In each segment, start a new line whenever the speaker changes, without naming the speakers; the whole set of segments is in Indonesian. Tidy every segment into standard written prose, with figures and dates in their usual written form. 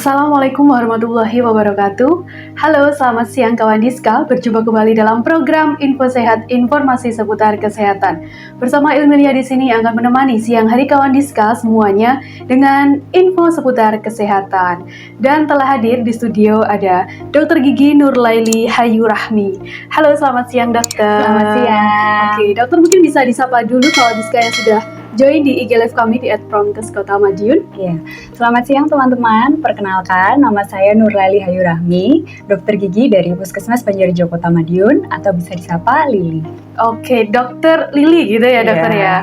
Assalamualaikum warahmatullahi wabarakatuh. Halo, selamat siang kawan Diska. Berjumpa kembali dalam program Info Sehat, informasi seputar kesehatan. Bersama Ilmilia di sini yang akan menemani siang hari kawan Diska semuanya dengan info seputar kesehatan. Dan telah hadir di studio ada Dr. Gigi Nurlaili Hayurahmi. Halo, selamat siang dokter.
Selamat siang.
Oke, dokter mungkin bisa disapa dulu kawan Diska yang sudah join di IG Live kami di @promkes Kota Madiun.
Iya. Selamat siang teman-teman. Perkenalkan, nama saya Nurlaili Hayurahmi, dokter gigi dari Puskesmas Banjarjo Kota Madiun, atau bisa disapa Lili.
Oke, dokter Lili gitu ya dokter ya.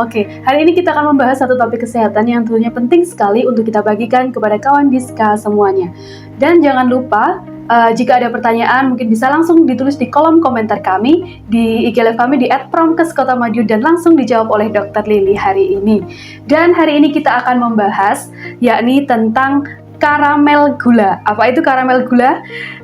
Oke, hari ini kita akan membahas satu topik kesehatan yang tentunya penting sekali untuk kita bagikan kepada kawan Diska semuanya. Dan jangan lupa, jika ada pertanyaan mungkin bisa langsung ditulis di kolom komentar kami di IG Live kami di @promkes Kota Madiun dan langsung dijawab oleh dokter Lili hari ini. Dan hari ini kita akan membahas yakni tentang karamel gula. Apa itu karamel gula?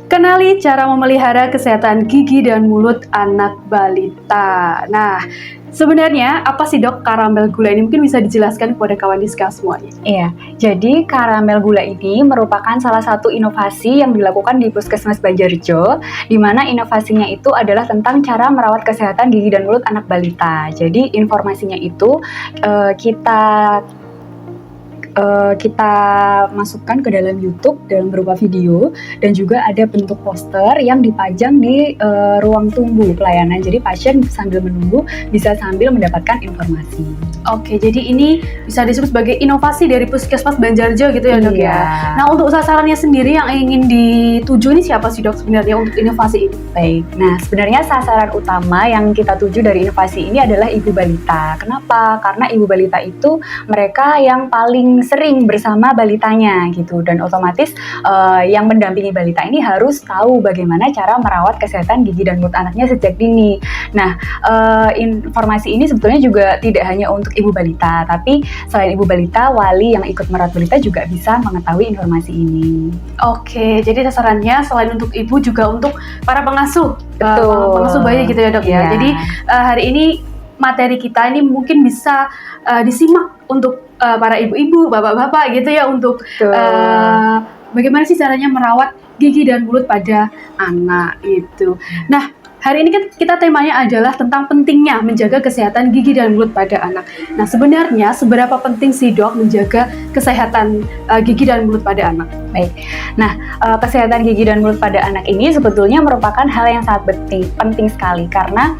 Kenali cara memelihara kesehatan gigi dan mulut anak balita. Nah, sebenarnya apa sih dok karamel gula ini? Mungkin bisa dijelaskan kepada kawan Diska semuanya.
Iya, jadi karamel gula ini merupakan salah satu inovasi yang dilakukan di Puskesmas Banjarjo, di mana inovasinya itu adalah tentang cara merawat kesehatan gigi dan mulut anak balita. Jadi informasinya itu kita masukkan ke dalam YouTube dalam berupa video, dan juga ada bentuk poster yang dipajang di ruang tunggu pelayanan. Jadi pasien sambil menunggu bisa sambil mendapatkan informasi.
Oke, jadi ini bisa disebut sebagai inovasi dari Puskesmas Banjarjo gitu ya dok ya. Nah, untuk sasarannya sendiri yang ingin dituju ini siapa sih dok sebenarnya untuk inovasi ini?
Baik, nah sebenarnya sasaran utama yang kita tuju dari inovasi ini adalah ibu balita. Kenapa? Karena ibu balita itu mereka yang paling sering bersama balitanya gitu, dan otomatis yang mendampingi balita ini harus tahu bagaimana cara merawat kesehatan gigi dan mulut anaknya sejak dini. Nah, informasi ini sebetulnya juga tidak hanya untuk ibu balita, tapi selain ibu balita, wali yang ikut merawat balita juga bisa mengetahui informasi ini.
Oke, jadi sasarannya selain untuk ibu juga untuk para pengasuh,
Betul.
pengasuh bayi gitu ya dok ya.
Iya.
Jadi hari ini materi kita ini mungkin bisa disimak untuk para ibu-ibu, bapak-bapak gitu ya, untuk bagaimana sih caranya merawat gigi dan mulut pada anak itu. Nah, hari ini kan kita temanya adalah tentang pentingnya menjaga kesehatan gigi dan mulut pada anak. Nah, sebenarnya seberapa penting sih dok menjaga kesehatan gigi dan mulut pada anak?
Baik, nah kesehatan gigi dan mulut pada anak ini sebetulnya merupakan hal yang sangat penting sekali, karena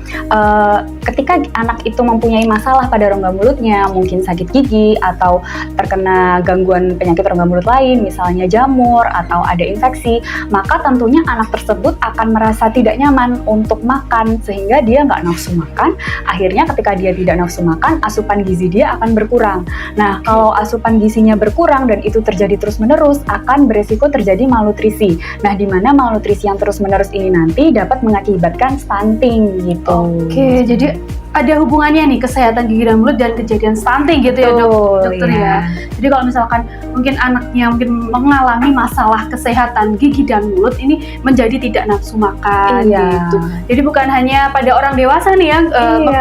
ketika anak itu mempunyai masalah pada rongga mulutnya, mungkin sakit gigi atau terkena gangguan penyakit rongga mulut lain, misalnya jamur atau ada infeksi, maka tentunya anak tersebut akan merasa tidak nyaman untuk makan, sehingga dia nggak nafsu makan. Akhirnya ketika dia tidak nafsu makan, asupan gizi dia akan berkurang. Nah, kalau asupan gizinya berkurang dan itu terjadi terus-menerus, akan beresiko terjadi malnutrisi. Nah, di mana malnutrisi yang terus-menerus ini nanti dapat mengakibatkan stunting gitu.
Oke, jadi ada hubungannya nih kesehatan gigi dan mulut dan kejadian stunting gitu ya dokter ya. Jadi kalau misalkan mungkin anaknya mungkin mengalami masalah kesehatan gigi dan mulut ini menjadi tidak nafsu makan gitu. Jadi bukan hanya pada orang dewasa nih yang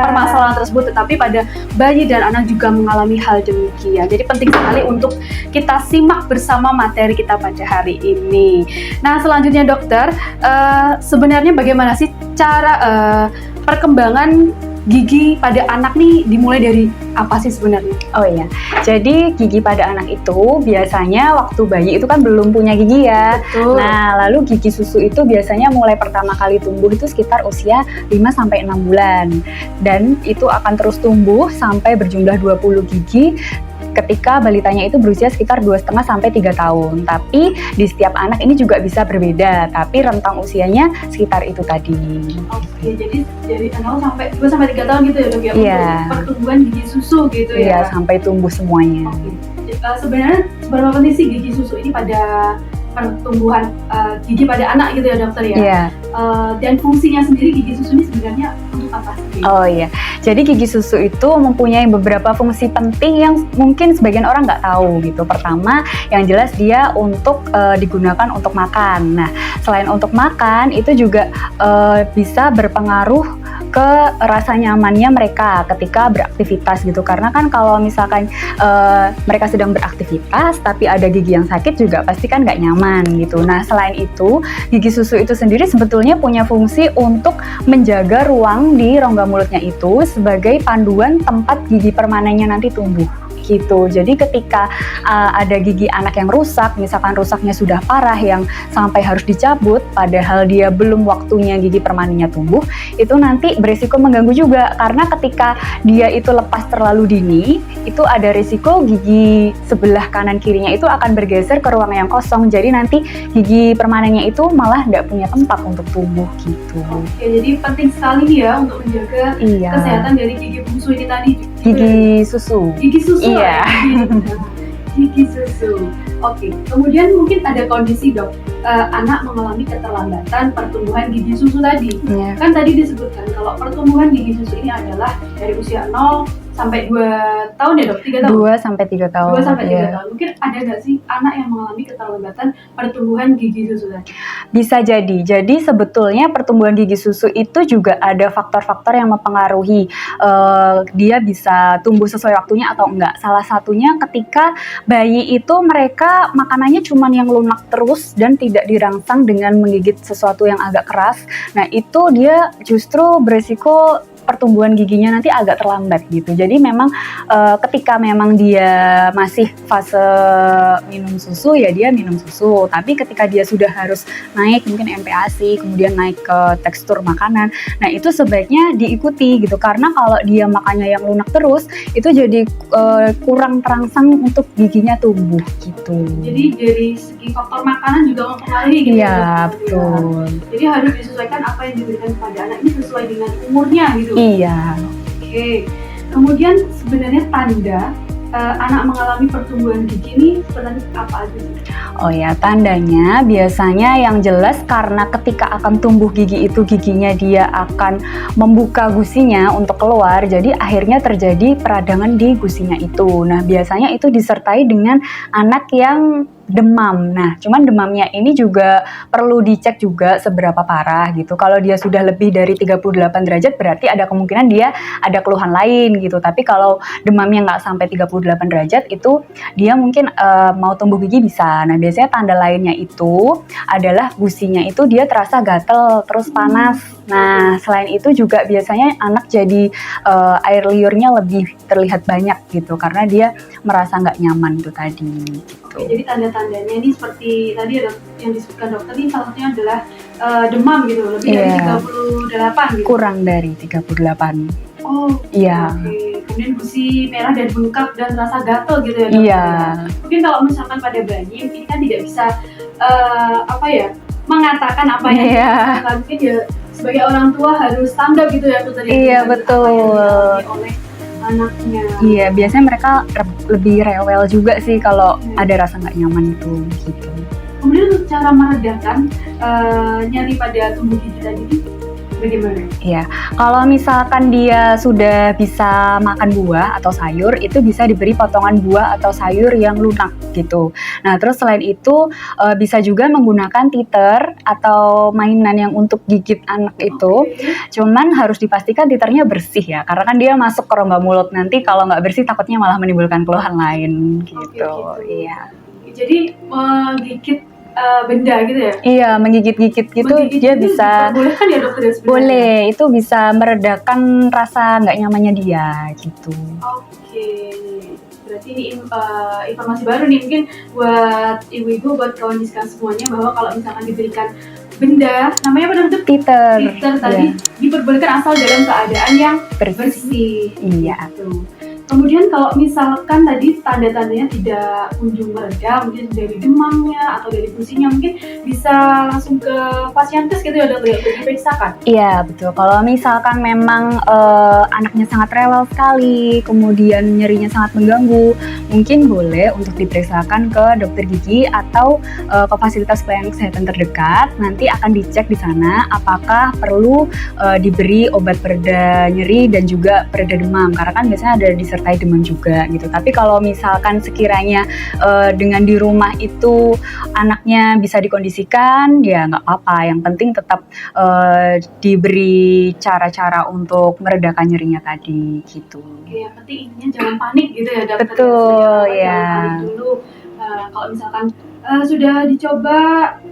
permasalahan tersebut, tetapi pada bayi dan anak juga mengalami hal demikian. Jadi penting sekali untuk kita simak bersama materi kita pada hari ini. Nah, selanjutnya dokter, sebenarnya bagaimana sih cara perkembangan gigi pada anak nih dimulai dari apa sih sebenarnya?
Oh iya, jadi gigi pada anak itu biasanya waktu bayi itu kan belum punya gigi ya.
Betul.
Nah, lalu gigi susu itu biasanya mulai pertama kali tumbuh itu sekitar usia 5-6 bulan. Dan itu akan terus tumbuh sampai berjumlah 20 gigi ketika balitanya itu berusia sekitar 2,5-3 tahun. Tapi di setiap anak ini juga bisa berbeda, tapi rentang usianya sekitar itu tadi.
Oke, jadi dari 2-3 tahun gitu ya dok ya, untuk pertumbuhan gigi susu gitu ya?
Iya, sampai tumbuh semuanya.
Oke. Sebenarnya seberapa penting sih gigi susu ini pada pertumbuhan gigi pada anak gitu ya dokter ya?
Iya.
Dan fungsinya sendiri gigi susu ini sebenarnya untuk apa sih?
Oh iya, jadi gigi susu itu mempunyai beberapa fungsi penting yang mungkin sebagian orang nggak tahu gitu. Pertama, yang jelas dia untuk digunakan untuk makan. Nah, selain untuk makan, itu juga bisa berpengaruh ke rasa nyamannya mereka ketika beraktivitas gitu. Karena kan kalau misalkan mereka sedang beraktivitas tapi ada gigi yang sakit juga pasti kan nggak nyaman gitu. Nah, selain itu, gigi susu itu sendiri sebetulnya punya fungsi untuk menjaga ruang di rongga mulutnya itu sebagai panduan tempat gigi permanennya nanti tumbuh gitu. Jadi ketika ada gigi anak yang rusak, misalkan rusaknya sudah parah yang sampai harus dicabut padahal dia belum waktunya gigi permanennya tumbuh, itu nanti berisiko mengganggu juga karena ketika dia itu lepas terlalu dini, itu ada risiko gigi sebelah kanan kirinya itu akan bergeser ke ruang yang kosong. Jadi nanti gigi permanennya itu malah nggak punya tempat untuk tumbuh gitu.
Oke, jadi penting sekali nih ya untuk menjaga kesehatan dari gigi bungsu ini tadi.
Gigi susu.
Gigi susu.
Iya.
Gigi susu. Oke. Kemudian mungkin ada kondisi dok, anak mengalami keterlambatan pertumbuhan gigi susu tadi.
Iya.
Kan tadi disebutkan kalau pertumbuhan gigi susu ini adalah dari usia 0 sampai 2 tahun ya dok? 3 tahun?
2 sampai 3 tahun.
2 sampai 3
iya.
tahun. Mungkin ada nggak sih anak yang mengalami keterlambatan pertumbuhan gigi susu tadi?
Bisa jadi. Jadi sebetulnya pertumbuhan gigi susu itu juga ada faktor-faktor yang mempengaruhi dia bisa tumbuh sesuai waktunya atau enggak. Salah satunya ketika bayi itu mereka makanannya cuma yang lunak terus dan tidak dirangsang dengan menggigit sesuatu yang agak keras. Nah, itu dia justru beresiko pertumbuhan giginya nanti agak terlambat gitu. Jadi memang ketika memang dia masih fase minum susu ya dia minum susu. Tapi ketika dia sudah harus naik mungkin MPASI, kemudian naik ke tekstur makanan, nah itu sebaiknya diikuti gitu. Karena kalau dia makannya yang lunak terus, itu jadi kurang terangsang untuk giginya tumbuh gitu.
Jadi dari segi faktor makanan juga mempengaruhi gitu.
Iya, betul.
Jadi harus disesuaikan apa yang diberikan kepada anak ini sesuai dengan umurnya gitu.
Iya.
Oke. Kemudian sebenarnya tanda anak mengalami pertumbuhan gigi ini sebenarnya apa aja sih?
Oh ya, tandanya biasanya yang jelas karena ketika akan tumbuh gigi itu giginya dia akan membuka gusinya untuk keluar, jadi akhirnya terjadi peradangan di gusinya itu. Nah, biasanya itu disertai dengan anak yang demam. Nah, cuman demamnya ini juga perlu dicek juga seberapa parah gitu. Kalau dia sudah lebih dari 38 derajat berarti ada kemungkinan dia ada keluhan lain gitu. Tapi kalau demamnya nggak sampai 38 derajat itu dia mungkin mau tumbuh gigi bisa. Nah, biasanya tanda lainnya itu adalah gusinya itu dia terasa gatel, terus panas. Nah, selain itu juga biasanya anak jadi air liurnya lebih terlihat banyak gitu karena dia merasa nggak nyaman itu tadi gitu.
Jadi tanda-tandanya ini seperti tadi ada yang disebutkan dokter ini salah satunya adalah demam gitu, lebih dari 38 gitu.
Kurang dari 38.
Oh,
iya.
Oke. Kemudian gusi merah dan bengkak dan rasa gatel gitu ya dokter.
Iya.
Mungkin kalau misalkan pada bayi ini kan tidak bisa mengatakan apa yang mungkin ya sebagai orang tua harus tanggap gitu ya dokter.
Iya, betul.
Oleh anaknya.
Iya, biasanya mereka lebih rewel juga sih kalau ada rasa nggak nyaman itu gitu.
Kemudian untuk cara meredakan nyeri pada tumbuh gigi tadi bagaimana?
Iya, kalau misalkan dia sudah bisa makan buah atau sayur, itu bisa diberi potongan buah atau sayur yang lunak gitu. Nah, terus selain itu bisa juga menggunakan titer atau mainan yang untuk gigit anak itu. Cuman harus dipastikan titernya bersih ya, karena kan dia masuk ke rongga mulut nanti kalau nggak bersih takutnya malah menimbulkan keluhan lain gitu. Iya.
Jadi menggigit benda gitu ya?
Iya, menggigit-gigit gitu dia bisa.
Boleh kan ya dokter?
Boleh, itu bisa meredakan rasa nggak nyamannya dia gitu.
Oke, berarti ini informasi baru nih mungkin buat ibu-ibu, buat kawan diskus semuanya bahwa kalau misalkan diberikan benda, namanya apa dokter?
Titer.
Titer tadi diperbolehkan asal dalam keadaan yang bersih.
Iya.
Gitu. Kemudian kalau misalkan tadi tanda-tandanya tidak kunjung mereda, mungkin dari demamnya atau dari gusinya, mungkin bisa langsung ke fasiankes gitu ya dokter, diperiksakan?
Iya, betul. Kalau misalkan memang anaknya sangat rewel sekali, kemudian nyerinya sangat mengganggu, mungkin boleh untuk diperiksakan ke dokter gigi atau ke fasilitas pelayanan kesehatan terdekat. Nanti akan dicek di sana apakah perlu diberi obat pereda nyeri dan juga pereda demam. Karena kan biasanya ada disertai disertai demam juga gitu. Tapi kalau misalkan sekiranya dengan di rumah itu anaknya bisa dikondisikan, ya nggak apa-apa. Yang penting tetap diberi cara-cara untuk meredakan nyerinya tadi gitu.
Oke, yang penting intinya jangan panik gitu ya dokter.
Betul,
ya.
ya.
Jangan panik dulu. Kalau misalkan sudah dicoba,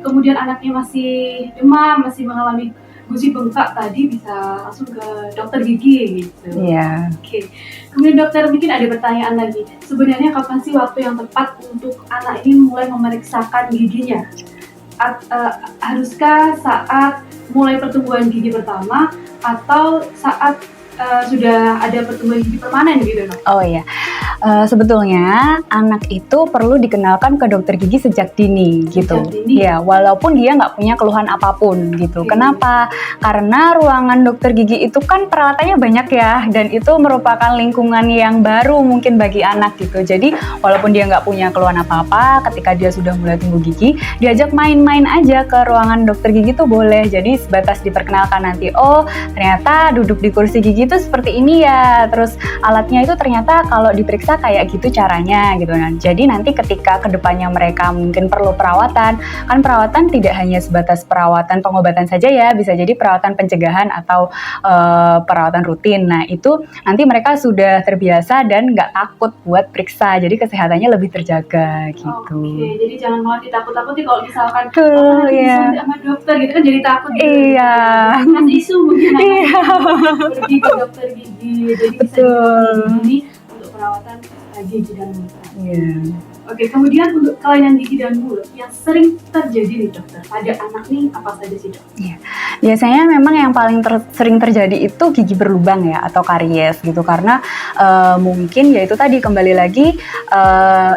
kemudian anaknya masih demam, masih mengalami gusi bengkak tadi, bisa langsung ke dokter gigi gitu.
Iya.
Oke. Kemudian dokter, mungkin ada pertanyaan lagi. Sebenarnya kapan sih waktu yang tepat untuk anak ini mulai memeriksakan giginya? Haruskah saat mulai pertumbuhan gigi pertama atau saat sudah ada pertumbuhan gigi permanen gitu dok?
Oh iya, sebetulnya anak itu perlu dikenalkan ke dokter gigi sejak dini gitu.
Sejak dini?
Ya, walaupun dia nggak punya keluhan apapun gitu. Kenapa? Karena ruangan dokter gigi itu kan peralatannya banyak ya, dan itu merupakan lingkungan yang baru mungkin bagi anak gitu. Jadi walaupun dia nggak punya keluhan apa-apa, ketika dia sudah mulai tumbuh gigi, diajak main-main aja ke ruangan dokter gigi tuh boleh. Jadi sebatas diperkenalkan nanti, oh ternyata duduk di kursi gigi itu seperti ini ya, terus alatnya itu ternyata kalau diperiksa kayak gitu caranya gitu. Nah, jadi nanti ketika kedepannya mereka mungkin perlu perawatan, kan perawatan tidak hanya sebatas perawatan pengobatan saja ya, bisa jadi perawatan pencegahan atau perawatan rutin. Nah itu nanti mereka sudah terbiasa dan nggak takut buat periksa, jadi kesehatannya lebih terjaga gitu.
Oke, jadi jangan malah ditakut-takuti kalau misalkan
Betul,
ya. Sama dokter gitu kan, jadi takut gitu.
Iya.
Mas isu mungkin
Iya.
pergi ke dokter gigi, jadi bisa dilakukan ini untuk perawatan gigi dan mulut.
Iya.
Oke, kemudian untuk kelainan gigi dan mulut yang sering terjadi nih dokter pada anak nih apa saja sih dok?
Iya. Biasanya memang yang paling sering terjadi itu gigi berlubang ya, atau karies gitu, karena mungkin ya itu tadi kembali lagi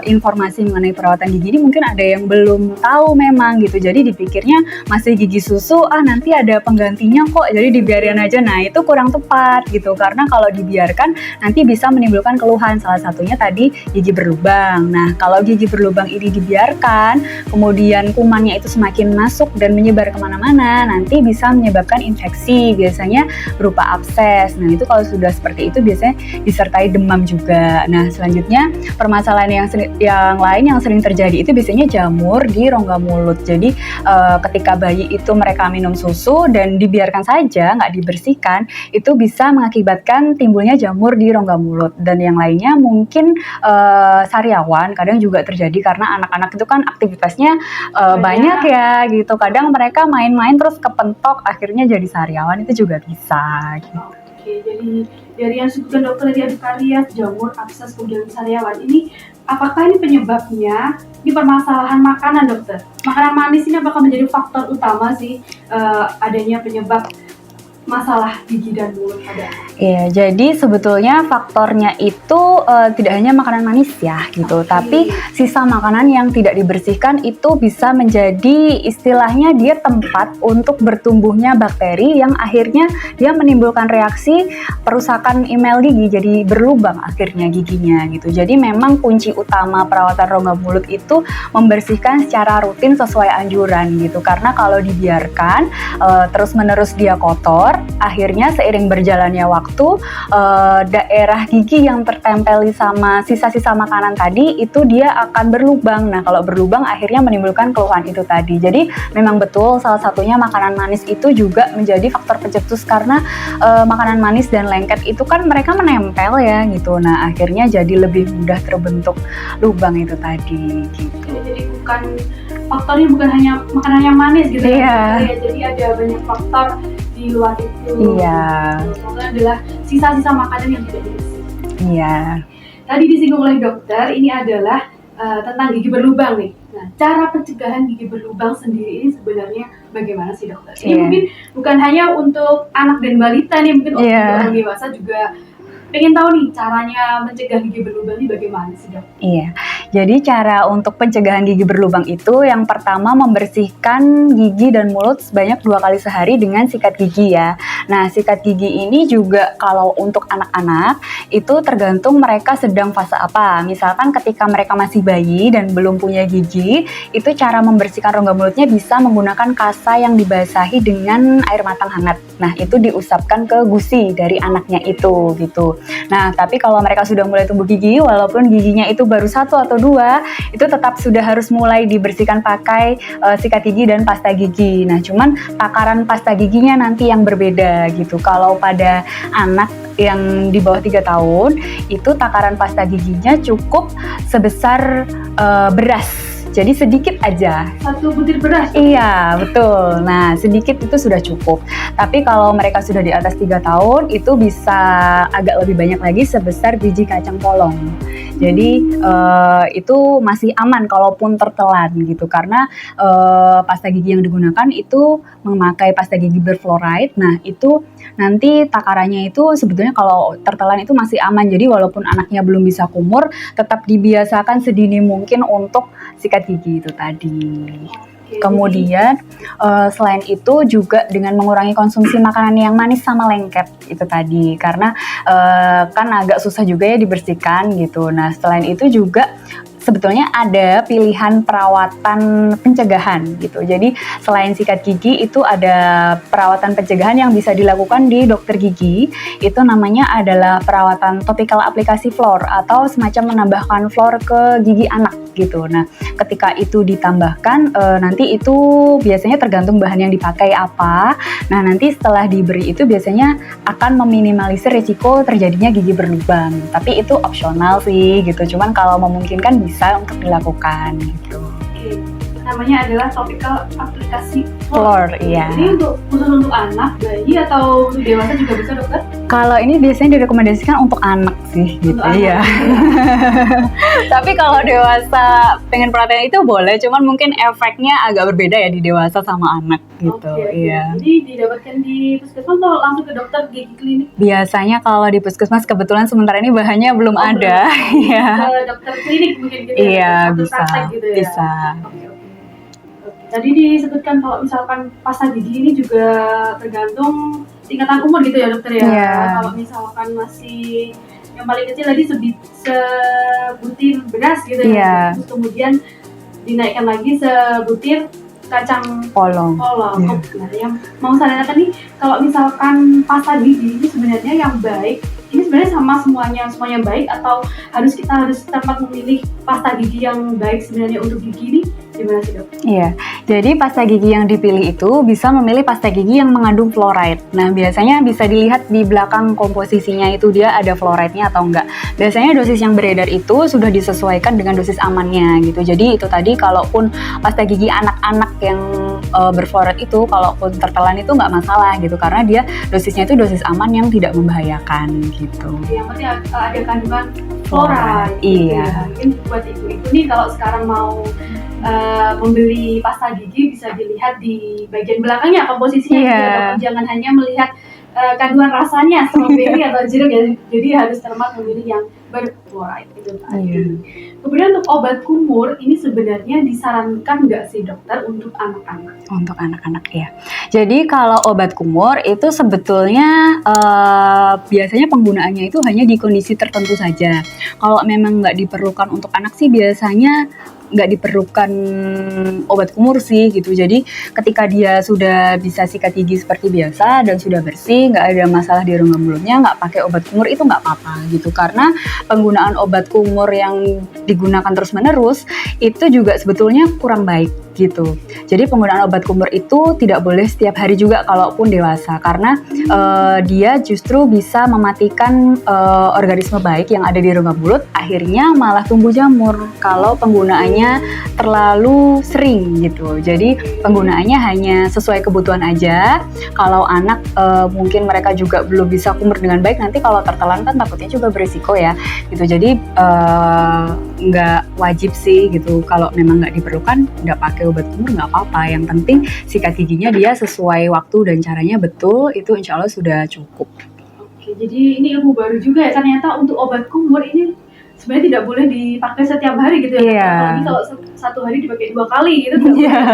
informasi mengenai perawatan gigi ini mungkin ada yang belum tahu memang gitu, jadi dipikirnya masih gigi susu, nanti ada penggantinya kok, jadi dibiarin aja. Nah itu kurang tepat gitu, karena kalau dibiarkan nanti bisa menimbulkan keluhan, salah satunya tadi gigi berlubang. Nah kalau gigi berlubang ini dibiarkan, kemudian kumannya itu semakin masuk dan menyebar kemana-mana, nanti bisa menyebabkan infeksi, biasanya berupa abses. Nah itu kalau sudah seperti itu biasanya disertai demam juga. Nah selanjutnya permasalahan yang lain yang sering terjadi itu biasanya jamur di rongga mulut. Jadi ketika bayi itu mereka minum susu dan dibiarkan saja, nggak dibersihkan, itu bisa mengakibatkan timbulnya jamur di rongga mulut. Dan yang lainnya mungkin sariawan, kadang juga terjadi karena anak-anak itu kan aktivitasnya banyak ya gitu. Kadang mereka main-main terus kepentok, akhirnya jadi sariawan, itu juga bisa gitu.
Oke, jadi dari yang disebutkan dokter tadi ada karies, jamur, abses, kemudian sariawan. Ini apakah ini penyebabnya ini permasalahan makanan dokter? Makanan manis ini apakah menjadi faktor utama sih adanya penyebab masalah gigi dan mulut pada anak?
Iya, jadi sebetulnya faktornya itu tidak hanya makanan manis ya gitu, tapi sisa makanan yang tidak dibersihkan itu bisa menjadi istilahnya dia tempat untuk bertumbuhnya bakteri yang akhirnya dia menimbulkan reaksi perusakan email gigi, jadi berlubang akhirnya giginya gitu. Jadi memang kunci utama perawatan rongga mulut itu membersihkan secara rutin sesuai anjuran gitu, karena kalau dibiarkan terus-menerus dia kotor, akhirnya seiring berjalannya waktu daerah gigi yang tertempeli sama sisa-sisa makanan tadi itu dia akan berlubang. Nah kalau berlubang akhirnya menimbulkan keluhan itu tadi. Jadi memang betul salah satunya makanan manis itu juga menjadi faktor pencetus, karena makanan manis dan lengket itu kan mereka menempel ya gitu. Nah akhirnya jadi lebih mudah terbentuk lubang itu tadi gitu.
Jadi faktornya bukan hanya makanan yang manis gitu ya. Jadi ada banyak faktor di luar itu.
Iya.
Itu adalah sisa-sisa makanan yang tidak dibersihkan.
Iya.
Tadi disinggung oleh dokter, ini adalah tentang gigi berlubang nih. Nah, cara pencegahan gigi berlubang sendiri ini sebenarnya bagaimana sih dokter? Ini mungkin bukan hanya untuk anak dan balita nih, mungkin untuk orang dewasa juga pengen tahu nih caranya mencegah gigi berlubang ini bagaimana sih dok?
Iya, jadi cara untuk pencegahan gigi berlubang itu yang pertama membersihkan gigi dan mulut sebanyak 2 kali sehari dengan sikat gigi ya. Nah sikat gigi ini juga kalau untuk anak-anak itu tergantung mereka sedang fase apa. Misalkan ketika mereka masih bayi dan belum punya gigi, itu cara membersihkan rongga mulutnya bisa menggunakan kasa yang dibasahi dengan air matang hangat. Nah itu diusapkan ke gusi dari anaknya itu gitu. Nah, tapi kalau mereka sudah mulai tumbuh gigi, walaupun giginya itu baru 1 atau 2, itu tetap sudah harus mulai dibersihkan pakai sikat gigi dan pasta gigi. Nah, cuman takaran pasta giginya nanti yang berbeda gitu. Kalau pada anak yang di bawah 3 tahun, itu takaran pasta giginya cukup sebesar beras. Jadi sedikit aja.
1 butir beras?
Iya, betul. Nah, sedikit itu sudah cukup. Tapi kalau mereka sudah di atas 3 tahun, itu bisa agak lebih banyak lagi sebesar biji kacang polong. Jadi itu masih aman kalaupun tertelan gitu. Karena pasta gigi yang digunakan itu memakai pasta gigi berfluoride. Nah, itu nanti takarannya itu sebetulnya kalau tertelan itu masih aman. Jadi walaupun anaknya belum bisa kumur, tetap dibiasakan sedini mungkin untuk sikat gigi itu tadi. Kemudian selain itu juga dengan mengurangi konsumsi makanan yang manis sama lengket itu tadi, karena kan agak susah juga ya dibersihkan gitu. Nah, selain itu juga sebetulnya ada pilihan perawatan pencegahan gitu. Jadi selain sikat gigi itu ada perawatan pencegahan yang bisa dilakukan di dokter gigi. Itu namanya adalah perawatan topical aplikasi fluor atau semacam menambahkan fluor ke gigi anak gitu. Nah, ketika itu ditambahkan nanti itu biasanya tergantung bahan yang dipakai apa. Nah, nanti setelah diberi itu biasanya akan meminimalisir risiko terjadinya gigi berlubang. Tapi itu opsional sih gitu. Cuman kalau memungkinkan bisa untuk dilakukan gitu.
Oke. Namanya adalah topical aplikasi
Fluor, iya.
Ini khusus untuk anak, bayi atau untuk dewasa juga bisa, dokter?
Kalau ini biasanya direkomendasikan untuk anak sih gitu ya. Tapi kalau dewasa pengen perhatian itu boleh, cuman mungkin efeknya agak berbeda ya di dewasa sama anak gitu. Iya.
Jadi didapatkan di puskesmas atau langsung ke dokter gigi klinik?
Biasanya kalau di puskesmas kebetulan sementara ini bahannya belum ada. Iya.
Ke dokter klinik mungkin gitu ya?
Iya,
Satu
bisa.
praktek gitu ya?
Bisa.
Oke. Tadi disebutkan kalau misalkan pasta gigi ini juga tergantung tingkatan umur gitu ya, dokter ya?
Iya.
Kalau misalkan masih yang paling kecil tadi sebutir beras gitu ya?
Iya.
Terus kemudian dinaikkan lagi sebutir kacang
Polong.
polong.
Iya.
Nah, yang mau saya tanyakan nih, kalau misalkan pasta gigi ini sebenarnya yang baik, ini sebenarnya sama semuanya baik atau kita harus tepat memilih pasta gigi yang baik sebenarnya untuk gigi ini? Gimana sih, dok?
Iya, jadi pasta gigi yang dipilih itu bisa memilih pasta gigi yang mengandung fluoride. Nah, biasanya bisa dilihat di belakang komposisinya itu dia ada fluoride-nya atau enggak. Biasanya dosis yang beredar itu sudah disesuaikan dengan dosis amannya gitu. Jadi itu tadi kalaupun pasta gigi anak-anak yang berfluoride itu, kalaupun tertelan itu nggak masalah gitu. Karena dia dosisnya itu dosis aman yang tidak membahayakan gitu.
Yang penting ada kandungan fluoride.
Iya.
Mungkin buat ibu-ibu nih kalau sekarang mau membeli pasta gigi bisa dilihat di bagian belakangnya komposisinya.
Iya.
Jangan hanya melihat kandungan rasanya stroberi atau jeruk ya. Jadi harus cermat memilih yang berfluoride itu tadi.
Iya.
Kemudian untuk obat kumur ini sebenarnya disarankan nggak sih, dokter, untuk anak-anak?
Untuk anak-anak ya. Jadi kalau obat kumur itu sebetulnya biasanya penggunaannya itu hanya di kondisi tertentu saja. Kalau memang nggak diperlukan untuk anak sih biasanya nggak diperlukan obat kumur sih gitu. Jadi ketika dia sudah bisa sikat gigi seperti biasa dan sudah bersih, nggak ada masalah di rongga mulutnya, nggak pakai obat kumur itu nggak apa-apa gitu. Karena penggunaan obat kumur yang digunakan terus-menerus itu juga sebetulnya kurang baik gitu. Jadi penggunaan obat kumur itu tidak boleh setiap hari juga kalaupun dewasa, karena dia justru bisa mematikan organisme baik yang ada di rongga mulut, akhirnya malah tumbuh jamur kalau penggunaannya terlalu sering gitu. Jadi penggunaannya hanya sesuai kebutuhan aja. Kalau anak mungkin mereka juga belum bisa kumur dengan baik, nanti kalau tertelan kan takutnya juga berisiko ya gitu. Jadi nggak wajib sih gitu. Kalau memang nggak diperlukan, nggak pakai obat kumur nggak apa-apa. Yang penting sikat giginya dia sesuai waktu dan caranya betul, itu insya Allah sudah cukup.
Oke, jadi ini ilmu baru juga ya, ternyata untuk obat kumur ini sebenarnya tidak boleh dipakai setiap hari gitu ya.
Iya.
Apalagi kalau satu hari dipakai 2 kali gitu.
Iya,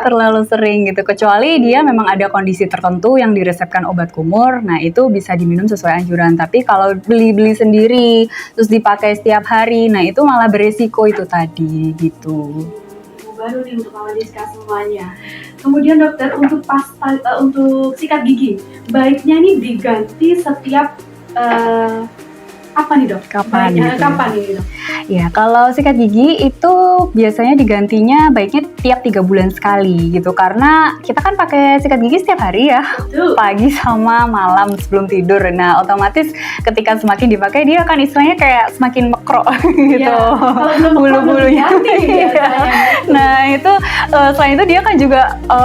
terlalu sering gitu. Kecuali dia memang ada kondisi tertentu yang diresepkan obat kumur, nah itu bisa diminum sesuai anjuran. Tapi kalau beli-beli sendiri, terus dipakai setiap hari, nah itu malah beresiko itu tadi gitu.
Baru nih untuk kawan Diska semuanya. Kemudian dokter, untuk pasta untuk sikat gigi, baiknya nih diganti setiap eh, apa nih dok?
Kapan
Baiknya,
gitu ya?
kapan ini dok?
Ya, kalau sikat gigi itu biasanya digantinya baiknya tiap 3 bulan sekali gitu. Karena kita kan pakai sikat gigi setiap hari ya,
Betul.
pagi sama malam sebelum tidur. Nah, otomatis ketika semakin dipakai dia akan istilahnya kayak semakin mekrok gitu.
Ya, kalau belum
Bulu-bulunya.
ganti gitu ya,
Iya.
sayangnya.
Nah, itu selain itu dia kan juga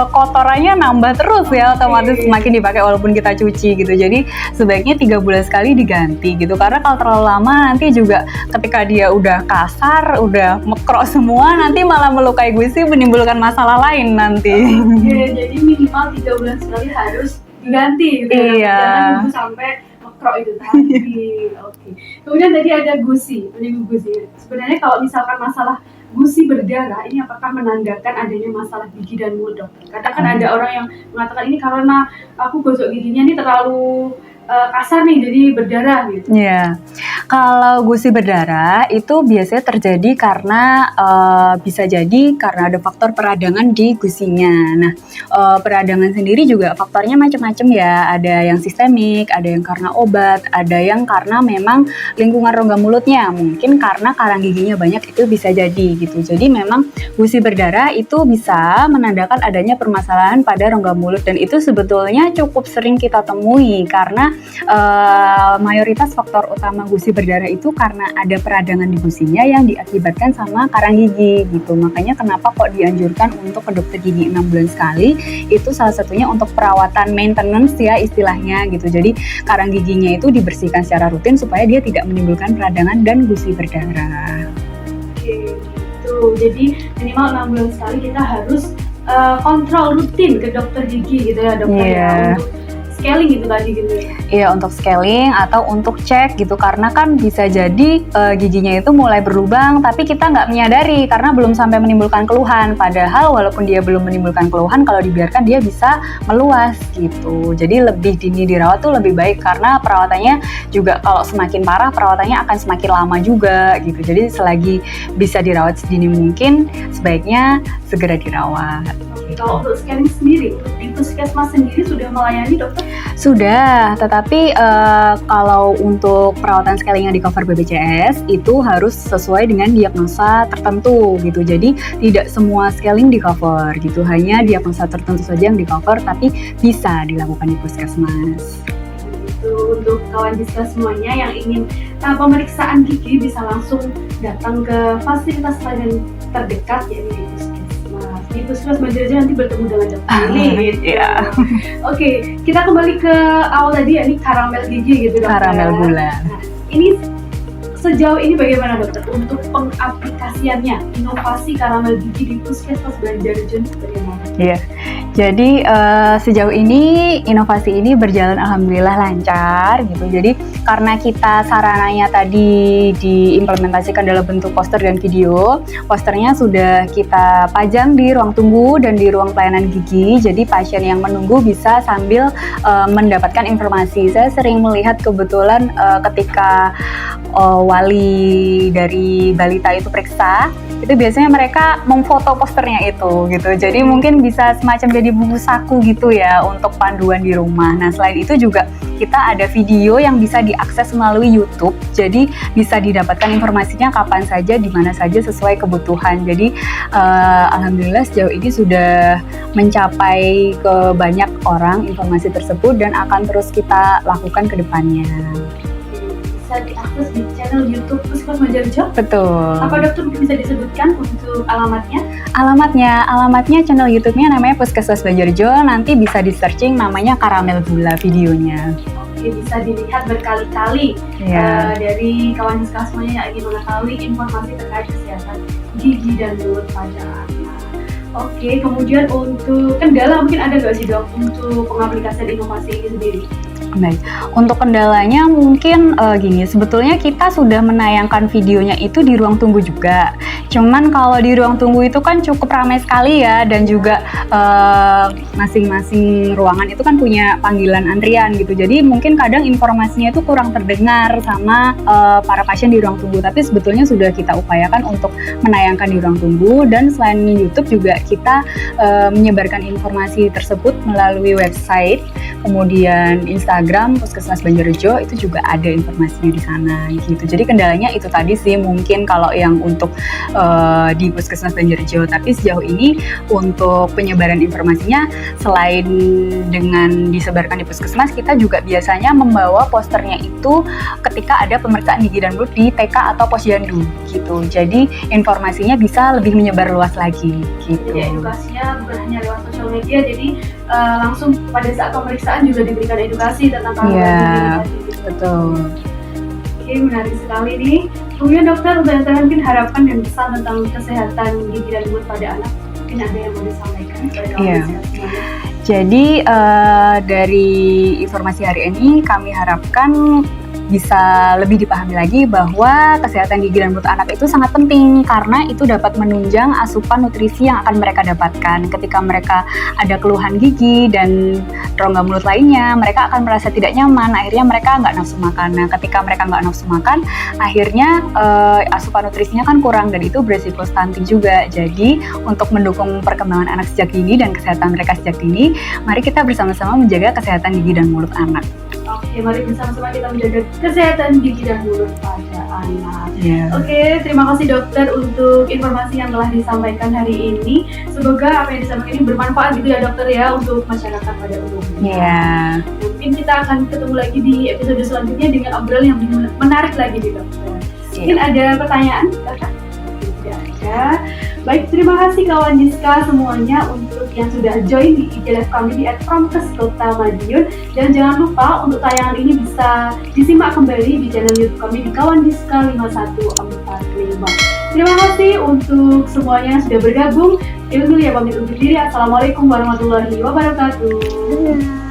kotorannya nambah terus ya, otomatis
Oke.
semakin dipakai walaupun kita cuci gitu. Jadi sebaiknya 3 bulan sekali diganti gitu. Karena kalau terlalu lama nanti juga ketika dia udah kasar, udah mekrok semua, nanti malah melukai gusi, menimbulkan masalah lain nanti.
Oke, jadi minimal 3 bulan sekali harus diganti gitu ya, dok.
Iya.
Jangan nunggu sampai mekrok itu tadi. Oke. Kemudian tadi ada gusi, penyinggung gusi. Sebenarnya kalau misalkan masalah gusi berdarah, ini apakah menandakan adanya masalah gigi dan mulut, dok? Kadang kan ada orang yang mengatakan ini karena aku gosok giginya ini terlalu kasar nih, jadi berdarah gitu.
Iya, kalau gusi berdarah itu biasanya terjadi karena bisa jadi karena ada faktor peradangan di gusinya. Nah, peradangan sendiri juga faktornya macam-macam ya. Ada yang sistemik, ada yang karena obat, ada yang karena memang lingkungan rongga mulutnya. Mungkin karena karang giginya banyak itu bisa jadi gitu. Jadi memang gusi berdarah itu bisa menandakan adanya permasalahan pada rongga mulut dan itu sebetulnya cukup sering kita temui karena mayoritas faktor utama gusi berdarah itu karena ada peradangan di gusinya yang diakibatkan sama karang gigi gitu. Makanya kenapa kok dianjurkan untuk ke dokter gigi 6 bulan sekali, itu salah satunya untuk perawatan maintenance ya istilahnya gitu. Jadi karang giginya itu dibersihkan secara rutin supaya dia tidak menimbulkan peradangan dan gusi berdarah.
Oke, gitu. Jadi minimal 6 bulan sekali kita harus kontrol rutin ke dokter gigi gitu ya, dokter
Iya.
ya, untuk scaling gitu tadi gitu ya.
Iya, untuk scaling atau untuk cek gitu karena kan bisa jadi giginya itu mulai berlubang tapi kita nggak menyadari karena belum sampai menimbulkan keluhan, padahal walaupun dia belum menimbulkan keluhan kalau dibiarkan dia bisa meluas gitu. Jadi lebih dini dirawat tuh lebih baik karena perawatannya juga kalau semakin parah perawatannya akan semakin lama juga gitu. Jadi selagi bisa dirawat sedini mungkin sebaiknya segera dirawat.
Kalau untuk scaling sendiri, di puskesmas sendiri sudah melayani dokter?
Sudah, tetapi kalau untuk perawatan scaling yang di cover BPJS itu harus sesuai dengan diagnosa tertentu gitu. Jadi tidak semua scaling di cover gitu, hanya diagnosa tertentu saja yang di cover tapi bisa dilakukan di puskesmas.
Itu untuk kawan Diska semuanya yang ingin pemeriksaan gigi bisa langsung datang ke fasilitas layanan terdekat yaitu di puskesmas. Di puskesmas Banjarjo nanti bertemu dengan dokter Lili. Gitu.
Iya.
Oke, kita kembali ke awal tadi ya, ini karamel gigi gitu dokter.
Karamel gula.
Nah, ini sejauh ini bagaimana dokter untuk pengaplikasiannya inovasi karamel gigi di puskesmas Banjarjo bagaimana?
Iya. Jadi sejauh ini inovasi ini berjalan alhamdulillah lancar gitu. Jadi karena kita sarananya tadi diimplementasikan dalam bentuk poster dan video, posternya sudah kita pajang di ruang tunggu dan di ruang pelayanan gigi. Jadi pasien yang menunggu bisa sambil mendapatkan informasi. Saya sering melihat kebetulan ketika wali dari balita itu periksa, itu biasanya mereka memfoto posternya itu gitu. Jadi mungkin bisa semacam jadi buku saku gitu ya untuk panduan di rumah. Nah, selain itu juga kita ada video yang bisa diakses melalui YouTube. Jadi bisa didapatkan informasinya kapan saja, di mana saja sesuai kebutuhan. Jadi alhamdulillah sejauh ini sudah mencapai ke banyak orang informasi tersebut dan akan terus kita lakukan ke depannya.
Bisa diakses di channel YouTube Puskesmas Banjarjo.
Betul.
Apa dokter bisa disebutkan untuk alamatnya?
Alamatnya channel YouTube-nya namanya Puskesmas Banjarjo. Nanti bisa di searching namanya Karamel Gula videonya.
Oke, bisa dilihat berkali-kali dari kawan Diska semuanya yang ingin mengetahui informasi terkait kesehatan gigi dan mulut pada anak. Oke, kemudian untuk kendala mungkin ada nggak sih dok untuk pengaplikasian inovasi ini sendiri?
Baik, untuk kendalanya mungkin gini, sebetulnya kita sudah menayangkan videonya itu di ruang tunggu juga. Cuman kalau di ruang tunggu itu kan cukup ramai sekali ya, dan juga masing-masing ruangan itu kan punya panggilan antrian gitu. Jadi mungkin kadang informasinya itu kurang terdengar sama para pasien di ruang tunggu. Tapi sebetulnya sudah kita upayakan untuk menayangkan di ruang tunggu, dan selain YouTube juga kita menyebarkan informasi tersebut melalui website, kemudian Instagram Instagram Puskesmas Banjarrejo itu juga ada informasinya di sana gitu. Jadi kendalanya itu tadi sih mungkin kalau yang untuk di Puskesmas Banjarrejo, tapi sejauh ini untuk penyebaran informasinya selain dengan disebarkan di Puskesmas, kita juga biasanya membawa posternya itu ketika ada pemeriksaan gigi dan mulut di TK atau posyandu gitu. Jadi informasinya bisa lebih menyebar luas lagi gitu.
Jadi edukasinya bukan hanya lewat sosial media, jadi langsung pada saat pemeriksaan juga diberikan edukasi tentang
Iya,
tadi gitu.
betul.
Oke, menarik sekali nih. Kemudian dokter, untuk yang terakhir mungkin harapan dan pesan tentang kesehatan gigi dan mulut pada anak, mungkin ada yang mau disampaikan kepada kawan
Iya.
sehat semuanya?
Jadi dari informasi hari ini kami harapkan bisa lebih dipahami lagi bahwa kesehatan gigi dan mulut anak itu sangat penting karena itu dapat menunjang asupan nutrisi yang akan mereka dapatkan. Ketika mereka ada keluhan gigi dan rongga mulut lainnya, mereka akan merasa tidak nyaman, akhirnya mereka nggak nafsu makan. Nah, ketika mereka nggak nafsu makan, akhirnya asupan nutrisinya kan kurang dan itu beresiko stunting juga. Jadi untuk mendukung perkembangan anak sejak dini dan kesehatan mereka sejak dini, mari kita bersama-sama menjaga kesehatan gigi dan mulut anak.
Oke, mari bersama-sama kita menjaga kesehatan gigi dan mulut pada anak.
Yeah.
Oke, terima kasih dokter untuk informasi yang telah disampaikan hari ini. Semoga apa yang disampaikan ini bermanfaat gitu ya dokter ya untuk masyarakat pada umumnya.
Yeah.
Mungkin kita akan ketemu lagi di episode selanjutnya dengan obrolan yang menarik lagi nih dokter. Mungkin ada pertanyaan, kakak? Tidak ada. Baik, terima kasih kawan Diska semuanya untuk yang sudah join di IG Live kami di @promkes Kota Madiun. Dan jangan lupa untuk tayangan ini bisa disimak kembali di channel YouTube kami di Kawan Diska 5145. Terima kasih untuk semuanya yang sudah bergabung. Ilmu ya pamit undur diri. Assalamualaikum warahmatullahi wabarakatuh.